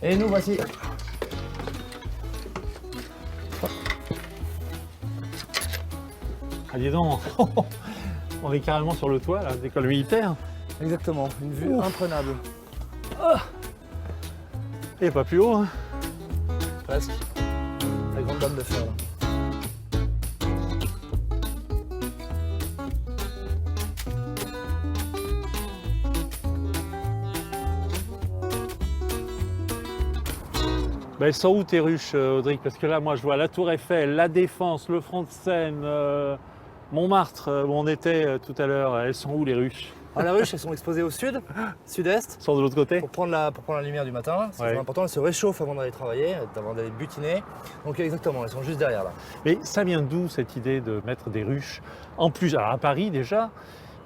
Et nous voici. Ah dis donc, on est carrément sur le toit là, d'école militaire. Exactement, une vue imprenable. Et pas plus haut. Hein. Presque. La grande dame de fer là. Ben, elles sont où tes ruches, Audric? Parce que là, moi, je vois la Tour Eiffel, la Défense, le front de Seine, Montmartre, où on était tout à l'heure. Elles sont où les ruches? Alors, les ruches, elles sont exposées au sud, sud-est, Elles sont de l'autre côté? pour prendre la lumière du matin. C'est très important, elles se réchauffent avant d'aller travailler, avant d'aller butiner. Donc exactement, elles sont juste derrière là. Mais ça vient d'où cette idée de mettre des ruches? En plus, alors à Paris déjà,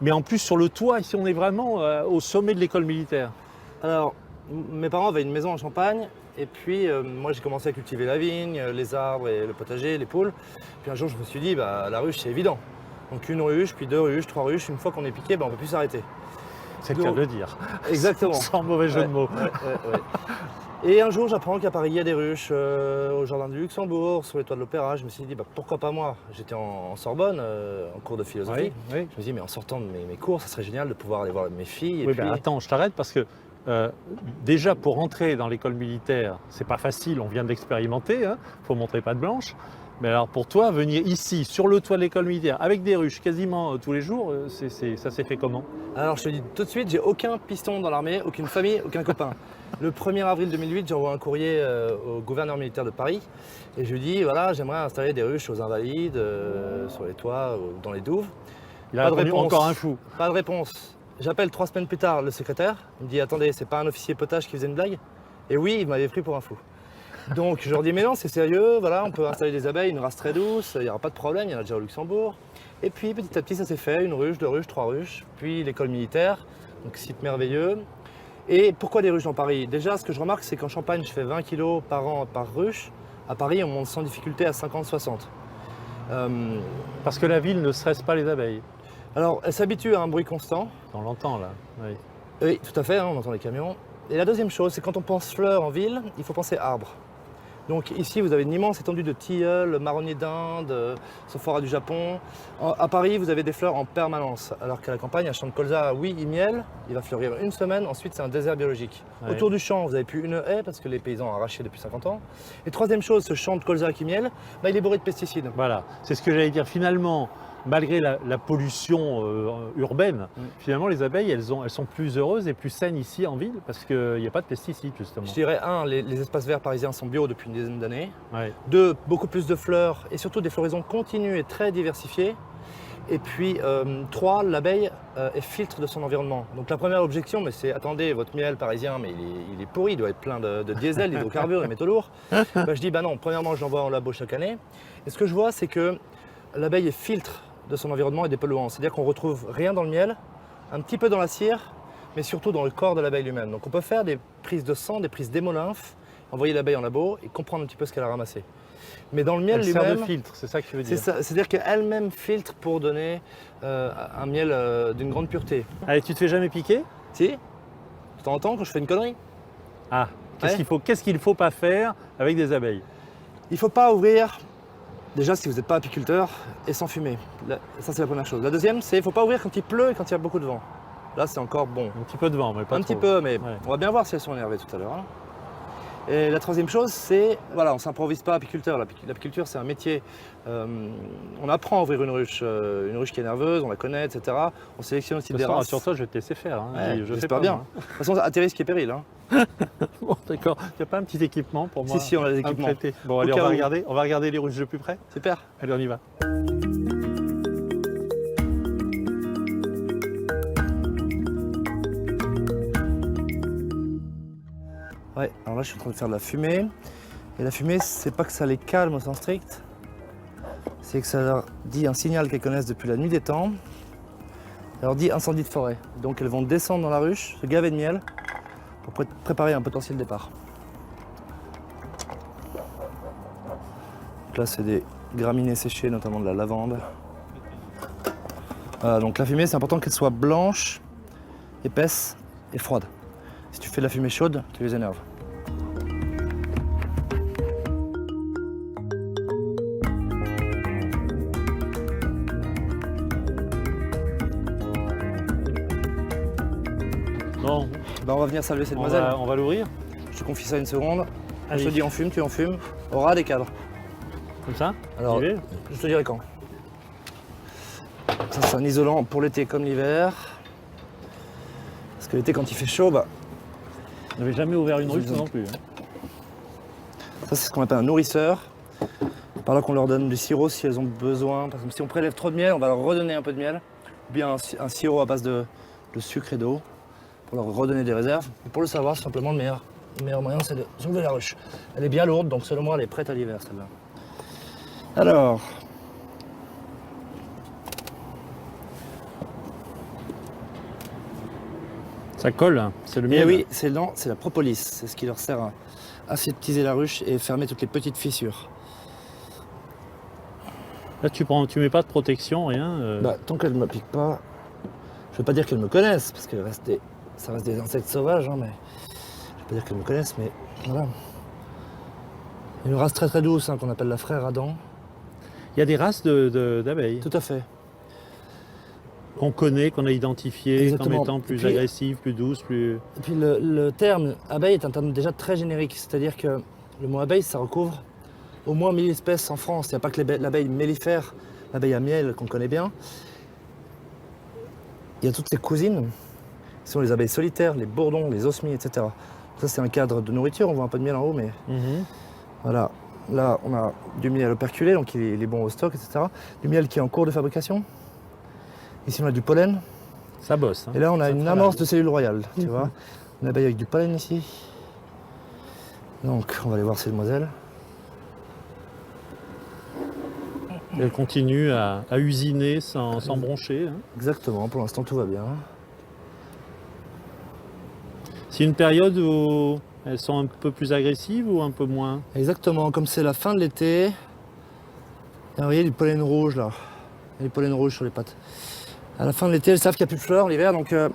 mais en plus sur le toit, ici on est vraiment au sommet de l'école militaire. Alors, mes parents avaient une maison en Champagne, et puis moi j'ai commencé à cultiver la vigne, les arbres et le potager, les poules. Puis un jour je me suis dit, bah, la ruche c'est évident. Donc une ruche, puis 2 ruches, 3 ruches, une fois qu'on est piqué, bah, on ne peut plus s'arrêter. C'est le cas de le dire. Exactement. Sans mauvais jeu de mots. Ouais. Et un jour j'apprends qu'à Paris il y a des ruches au jardin du Luxembourg, sur les toits de l'Opéra. Je me suis dit, bah, pourquoi pas moi? J'étais en Sorbonne, en cours de philosophie. Oui. Je me suis dit, mais en sortant de mes cours, ça serait génial de pouvoir aller voir mes filles. Et Oui, puis... ben attends, je t'arrête parce que déjà pour rentrer dans l'école militaire, c'est pas facile, on vient de l'expérimenter, hein, faut montrer patte blanche. Mais alors pour toi, venir ici, sur le toit de l'école militaire, avec des ruches quasiment tous les jours, ça s'est fait comment? Alors je te dis tout de suite, j'ai aucun piston dans l'armée, aucune famille, aucun copain. Le 1er avril 2008, j'envoie un courrier au gouverneur militaire de Paris et je lui dis, voilà, j'aimerais installer des ruches aux Invalides, sur les toits, dans les douves. Il a répondu encore un fou. Pas de réponse. J'appelle 3 semaines plus tard le secrétaire, il me dit, attendez, c'est pas un officier potage qui faisait une blague? Et oui, il m'avait pris pour un fou. Donc je leur dis, mais non, c'est sérieux, voilà, on peut installer des abeilles, une race très douce, il n'y aura pas de problème, il y en a déjà au Luxembourg. Et puis petit à petit ça s'est fait, 1 ruche, 2 ruches, 3 ruches, puis l'école militaire, donc site merveilleux. Et pourquoi des ruches dans Paris? Déjà, ce que je remarque, c'est qu'en Champagne, je fais 20 kg par an par ruche. À Paris, on monte sans difficulté à 50-60. Parce que la ville ne stresse pas les abeilles. Alors, elles s'habituent à un bruit constant. On l'entend là. Oui. Oui, tout à fait, hein, on entend les camions. Et la deuxième chose, c'est quand on pense fleurs en ville, il faut penser arbres. Donc ici, vous avez une immense étendue de tilleuls, marronniers d'Inde, sophora du Japon. À Paris, vous avez des fleurs en permanence, alors qu'à la campagne, un champ de colza, oui, il miel, il va fleurir 1 semaine, ensuite c'est un désert biologique. Ouais. Autour du champ, vous n'avez plus une haie, parce que les paysans ont arraché depuis 50 ans. Et troisième chose, ce champ de colza qui miel, bah, il est bourré de pesticides. Voilà, c'est ce que j'allais dire. Finalement, malgré la pollution urbaine, finalement les abeilles, elles sont plus heureuses et plus saines ici en ville parce qu'il n'y a pas de pesticides justement. Je dirais, les espaces verts parisiens sont bio depuis une dizaine d'années. Ouais. 2, beaucoup plus de fleurs et surtout des floraisons continues et très diversifiées. Et puis 3, l'abeille est filtre de son environnement. Donc la première objection, mais c'est attendez, votre miel parisien, mais il est pourri, il doit être plein de diesel, d'hydrocarbures, et métaux lourds. Bah, je dis, bah non, premièrement, je l'envoie en labo chaque année. Et ce que je vois, c'est que l'abeille est filtre de son environnement et des polluants. C'est-à-dire qu'on retrouve rien dans le miel, un petit peu dans la cire, mais surtout dans le corps de l'abeille lui-même. Donc on peut faire des prises de sang, des prises d'hémolymphe, envoyer l'abeille en labo et comprendre un petit peu ce qu'elle a ramassé. Mais dans le miel Elle sert lui-même, de filtre, c'est ça que tu veux dire. c'est-à-dire qu'elle-même filtre pour donner un miel d'une grande pureté. Allez, tu te fais jamais piquer? Si, de temps en temps quand je fais une connerie. Ah, Ouais. qu'est-ce qu'il faut pas faire avec des abeilles? Il ne faut pas ouvrir, déjà si vous n'êtes pas apiculteur, et sans fumer. Ça c'est la première chose. La deuxième, c'est qu'il ne faut pas ouvrir quand il pleut et quand il y a beaucoup de vent. Là c'est encore bon. Un petit peu de vent, mais pas Un trop. petit peu, mais Ouais. on va bien voir si elles sont énervées tout à l'heure. Hein. Et la troisième chose, c'est, voilà, on ne s'improvise pas apiculteur. L'apiculture, c'est un métier. On apprend à ouvrir une ruche qui est nerveuse, on la connaît, etc. On sélectionne aussi De des toute façon, races. sur toi, je vais te laisser faire. Hein. Ouais, Je fais j'espère pas, bien. moi, De toute façon, à tes risques et périls. Hein. hein. Bon, d'accord. Tu n'as pas un petit équipement pour moi? Si, on a des à me équipements. prêter. Bon, Au allez, cas où. on va regarder les ruches de plus près. Super. Allez, on y va. Ouais, alors là, je suis en train de faire de la fumée. Et la fumée, c'est pas que ça les calme au sens strict, c'est que ça leur dit un signal qu'elles connaissent depuis la nuit des temps. Ça leur dit incendie de forêt. Donc elles vont descendre dans la ruche, se gaver de miel, pour préparer un potentiel départ. Donc là, c'est des graminées séchées, notamment de la lavande. Voilà, donc la fumée, c'est important qu'elle soit blanche, épaisse et froide. Si tu fais de la fumée chaude, tu les énerves. Bon, Ben, on va venir saluer cette on demoiselle. va l'ouvrir. Je te confie ça une seconde. Je Allez. te dis on fume, tu en fumes. Au ras des cadres. Comme ça. Alors, J'y vais. je te dirai quand. Ça, c'est un isolant pour l'été comme l'hiver. Parce que l'été, quand il fait chaud, bah, On n'avait jamais ouvert une Ils ruche ont- non plus. Hein. ça, c'est ce qu'on appelle un nourrisseur. Par là qu'on leur donne du sirop si elles ont besoin. Par exemple, si on prélève trop de miel, on va leur redonner un peu de miel. Ou bien un sirop à base de sucre et d'eau pour leur redonner des réserves. Et pour le savoir, simplement, le meilleur moyen, c'est de soulever la ruche. Elle est bien lourde, donc selon moi, elle est prête à l'hiver, celle-là. Alors, Ça colle, hein. C'est le eh miel. oui, c'est la propolis. C'est ce qui leur sert à aseptiser la ruche et fermer toutes les petites fissures. Là, tu mets pas de protection, rien. Bah, tant qu'elles ne me piquent pas, je ne veux pas dire qu'elles me connaissent, parce que ça reste des insectes sauvages, hein, mais je ne veux pas dire qu'elles me connaissent, mais voilà. Il y a une race très très douce hein, qu'on appelle la frère Adam. Il y a des races d'abeilles Tout à fait. qu'on connaît, qu'on a identifiées comme Exactement. étant Et plus puis- agressives, plus douces, plus. Et puis le terme abeille est un terme déjà très générique, c'est-à-dire que le mot abeille, ça recouvre au moins 1000 espèces en France. Il n'y a pas que l'abeille mellifère, l'abeille à miel qu'on connaît bien. Il y a toutes ses cousines, qui sont les abeilles solitaires, les bourdons, les osmies, etc. Ça, c'est un cadre de nourriture, on voit un peu de miel en haut, mais voilà. Là, on a du miel operculé, donc il est bon au stock, etc. Du miel qui est en cours de fabrication. Ici, on a du pollen. Ça bosse. Hein. Et là, on a Ça une travaille. amorce de cellules royales, tu vois. Une abeille avec du pollen ici. Donc, on va aller voir ces demoiselles. Elle continue à usiner sans broncher. Hein. Exactement, pour l'instant, tout va bien. C'est une période où elles sont un peu plus agressives ou un peu moins? Exactement, comme c'est la fin de l'été. Et vous voyez du pollen rouge là. Il y a du pollen rouge sur les pattes. À la fin de l'été, elles savent qu'il n'y a plus de fleurs l'hiver, donc je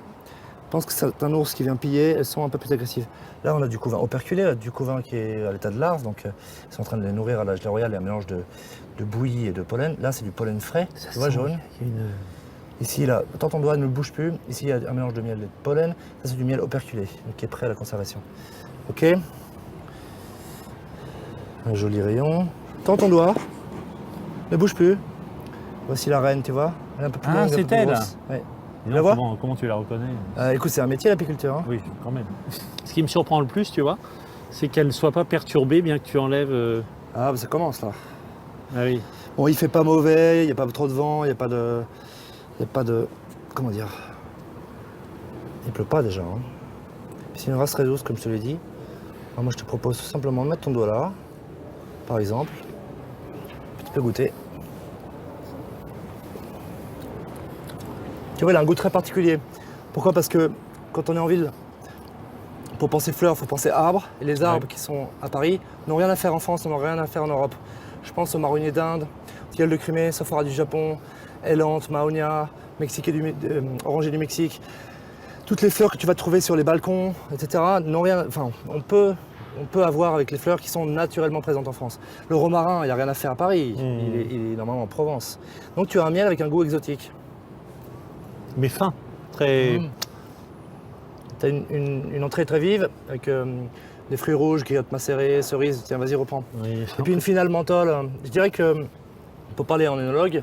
pense que c'est un ours qui vient piller, elles sont un peu plus agressives. Là, on a du couvain operculé, là, du couvain qui est à l'état de larve, donc ils sont en train de les nourrir à la gelée royale et un mélange de bouillie et de pollen. Là, c'est du pollen frais, tu vois, jaune. Il y a une- Ici, là, tant ton doigt ne bouge plus. Ici, il y a un mélange de miel et de pollen. Ça, c'est du miel operculé, donc qui est prêt à la conservation. Ok. Un joli rayon. Tends ton doigt. Ne bouge plus. Voici la reine, tu vois. Elle est un peu plus Ah, longue, un peu c'est plus elle. grosse. Ouais. Non, la vois comment tu la reconnais? Écoute, c'est un métier l'apiculteur. Hein. Oui, quand même. Ce qui me surprend le plus, tu vois, c'est qu'elle ne soit pas perturbée bien que tu enlèves. Ah, bah, ça commence là. Ah oui. Bon, il fait pas mauvais, il n'y a pas trop de vent, il n'y a pas de. Comment dire. Il pleut pas déjà. Hein. C'est une race très douce, comme je te l'ai dit. Alors, moi, je te propose tout simplement de mettre ton doigt là, par exemple. Tu peux goûter. Tu vois, elle a un goût très particulier. Pourquoi? Parce que quand on est en ville, pour penser fleurs, il faut penser arbres. Et les arbres Ouais. qui sont à Paris n'ont rien à faire en France, n'ont rien à faire en Europe. Je pense aux marronniers d'Inde, tilleul de Crimée, sophora du Japon, élanthe, mahonia, oranger du Mexique. Toutes les fleurs que tu vas trouver sur les balcons, etc., n'ont rien. Enfin, on peut avoir avec les fleurs qui sont naturellement présentes en France. Le romarin, il n'y a rien à faire à Paris. Il est normalement en Provence. Donc tu as un miel avec un goût exotique. Mais fin. Très. Tu as une entrée très vive avec des fruits rouges, griottes macérées, cerises. Tiens, vas-y, reprends. Oui. Et puis une finale menthol. Je dirais que, pour parler en œnologue,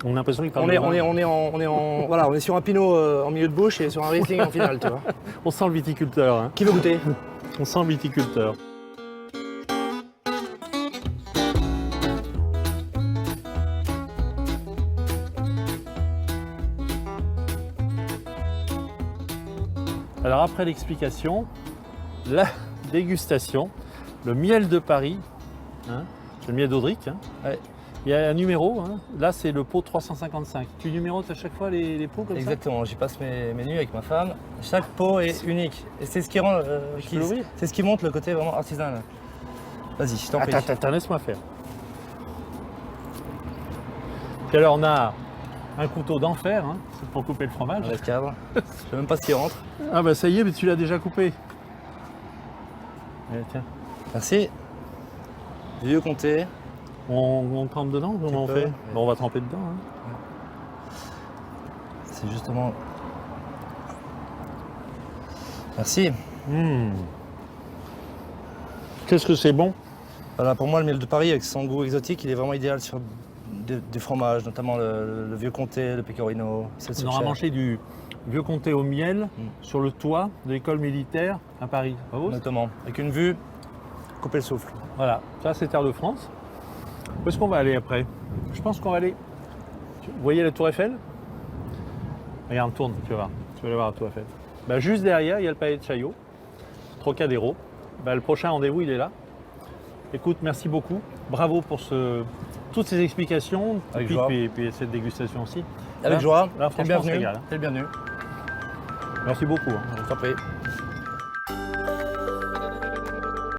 On a l'impression qu'il parle on de est, vin. voilà, on est sur un pinot en milieu de bouche et sur un Riesling en finale, tu vois. On sent le viticulteur. Hein. Qui veut goûter? On sent le viticulteur. Alors après l'explication, la dégustation, le miel de Paris, hein, c'est le miel d'Audric. Hein. Ouais. Il y a un numéro, hein. Là c'est le pot 355. Tu numérotes à chaque fois les pots comme Exactement, j'y passe mes nuits avec ma femme. Chaque pot est unique. Et c'est ce qui rend. peux l'ouvrir c'est ce qui montre le côté vraiment artisanal. Vas-y, je t'en ça? prie. Attends, laisse-moi faire. Puis alors on a un couteau d'enfer, hein, c'est pour couper le fromage. On laisse cadre. Je sais même pas ce qui rentre. Ah bah ça y est, mais tu l'as déjà coupé. Allez, tiens. Merci. Vieux comté. On trempe dedans, comment on peux, fait ouais. Bon, on va tremper dedans. Hein. C'est justement. Merci. Qu'est-ce que c'est bon? Voilà, pour moi, le miel de Paris, avec son goût exotique, il est vraiment idéal sur du fromage, notamment le vieux comté, le pecorino. On aura mangé du vieux comté au miel sur le toit de l'école militaire à Paris. Pas beau, ça? Notamment, avec une vue, couper le souffle. Voilà, ça c'est Terre de France. Où est-ce qu'on va aller après? Je pense qu'on va aller... Vous voyez la tour Eiffel? Regarde, tourne, tu vas voir. Tu vas aller voir la tour Eiffel. Bah, juste derrière, il y a le palais de Chaillot, Trocadéro. Bah, le prochain rendez-vous, il est là. Écoute, merci beaucoup. Bravo pour toutes ces explications Avec et joie. puis cette dégustation aussi. Avec joie, là, t'es le franchement, on se bienvenu. régale, hein. T'es le bienvenu. Merci beaucoup. Je t'en prie.